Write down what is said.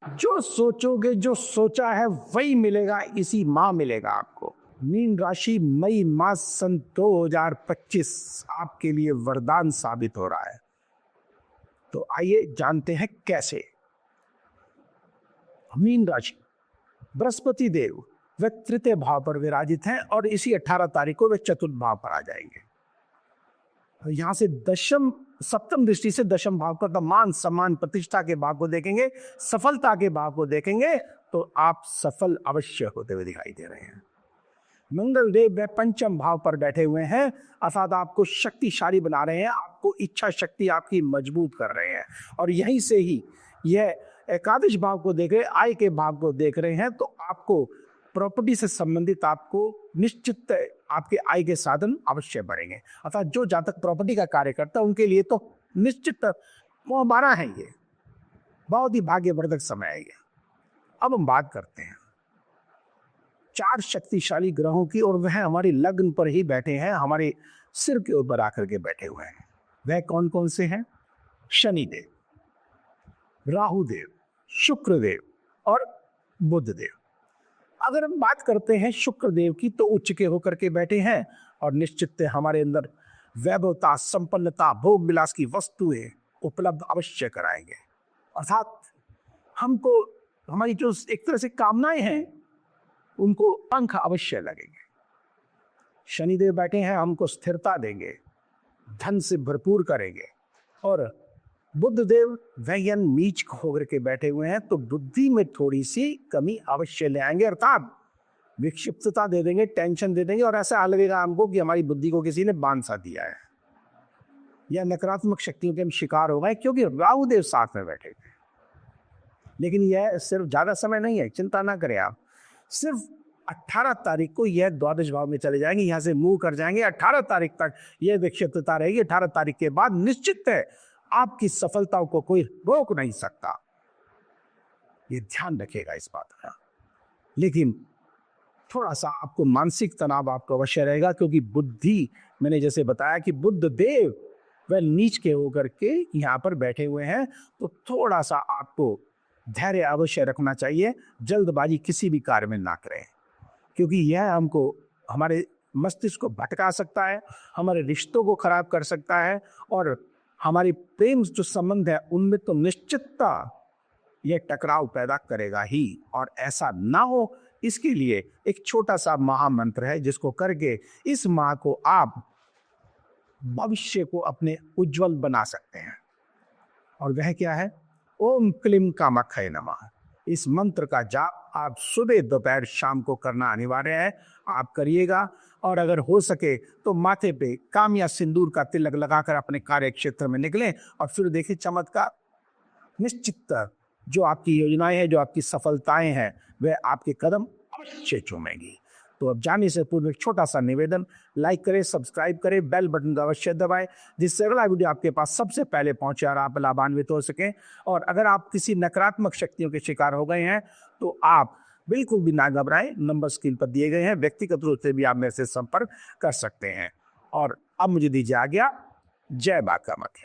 जो सोचोगे, जो सोचा है वही मिलेगा, इसी माह मिलेगा आपको। मीन राशि, मई मास सन 2025 आपके लिए वरदान साबित हो रहा है। तो आइए जानते हैं कैसे। मीन राशि, बृहस्पति देव वे तृतीय भाव पर विराजित हैं और इसी 18 तारीख को वे चतुर्थ भाव पर आ जाएंगे। यहां से दशम सप्तम दृष्टि से दशम भाव का मान सम्मान प्रतिष्ठा के भाव को देखेंगे, सफलता के भाव को देखेंगे, तो आप सफल अवश्य होते हुए दिखाई दे रहे हैं। मंगल देव वे पंचम भाव पर बैठे हुए हैं, अर्थात आपको शक्तिशाली बना रहे हैं, आपको इच्छा शक्ति आपकी मजबूत कर रहे हैं। और यहीं से ही यह एकादश भाव को देख रहे, आय के भाव को देख रहे हैं, तो आपको प्रॉपर्टी से संबंधित आपको निश्चित आपके आय के साधन अवश्य बढ़ेंगे। अर्थात जो जातक प्रॉपर्टी का कार्य करता है उनके लिए तो निश्चित वो 12 है, ये बहुत ही भाग्यवर्धक समय है ये। अब हम बात करते हैं 4 शक्तिशाली ग्रहों की, और वह हमारी लग्न पर ही बैठे हैं, हमारे सिर के ऊपर आकर के बैठे हुए हैं। वह कौन कौन से हैं? शनिदेव, राहुदेव, शुक्रदेव और बुधदेव। अगर हम बात करते हैं शुक्रदेव की, तो उच्च के होकर के बैठे हैं और निश्चित हमारे अंदर वैभवता, संपन्नता, भोग विलास की वस्तुएं उपलब्ध अवश्य कराएंगे। अर्थात हमको हमारी जो एक तरह से कामनाएं हैं उनको पंख अवश्य लगेंगे। शनिदेव बैठे हैं, हमको स्थिरता देंगे, धन से भरपूर करेंगे। और बुधदेव वयन नीच होकर के बैठे हुए हैं, तो बुद्धि में थोड़ी सी कमी अवश्य ले आएंगे, अर्थात विक्षिप्तता दे देंगे, टेंशन दे देंगे, और ऐसा लगेगा हमको कि हमारी बुद्धि को किसी ने बांध सा दिया है, या नकारात्मक शक्तियों के हम शिकार हो गए, क्योंकि राहुदेव साथ में बैठे थे। लेकिन यह सिर्फ ज्यादा समय नहीं है, चिंता ना करें आप। सिर्फ 18 तारीख को यह द्वादश भाव में चले जाएंगे, यहां से मूव कर जाएंगे। 18 तारीख तक यह विक्षिप्तता रहेगी। 18 तारीख के बाद निश्चित है आपकी सफलताओं को कोई रोक नहीं सकता, ये ध्यान रखिएगा इस बात का। लेकिन थोड़ा सा आपको मानसिक तनाव आपको अवश्य रहेगा, क्योंकि बुद्धि, मैंने जैसे बताया कि बुध देव वह नीच के होकर के यहाँ पर बैठे हुए हैं, तो थोड़ा सा आपको धैर्य अवश्य रखना चाहिए। जल्दबाजी किसी भी कार्य में ना करें, क्योंकि यह हमको हमारे मस्तिष्क को भटका सकता है, हमारे रिश्तों को खराब कर सकता है, और हमारी प्रेम जो संबंध है उनमें तो निश्चितता यह टकराव पैदा करेगा ही। और ऐसा ना हो, इसके लिए एक छोटा सा महामंत्र है, जिसको करके इस माह को आप भविष्य को अपने उज्जवल बना सकते हैं। और वह क्या है? ओम क्लीम कामाख्याय नमः। इस मंत्र का जाप आप सुबह, दोपहर, शाम को करना अनिवार्य है, आप करिएगा। और अगर हो सके तो माथे पे काम या सिंदूर का तिलक लगाकर अपने कार्य क्षेत्र में निकलें, और फिर देखिए चमत्कार। निश्चित जो आपकी योजनाएं हैं, जो आपकी सफलताएं हैं, वह आपके कदम अवश्य चूमेंगी। तो अब जाने से पूर्व एक छोटा सा निवेदन, लाइक करें, सब्सक्राइब करें, बेल बटन को अवश्य दबाएं, जिससे अगला वीडियो आपके पास सबसे पहले पहुंचे और आप लाभान्वित हो सकें। और अगर आप किसी नकारात्मक शक्तियों के शिकार हो गए हैं, तो आप बिल्कुल भी ना घबराएं, नंबर स्क्रीन पर दिए गए हैं, व्यक्तिगत रूप से भी आप मेरे से संपर्क कर सकते हैं। और अब मुझे दीजिए आज्ञा। जय मां कामाख्या।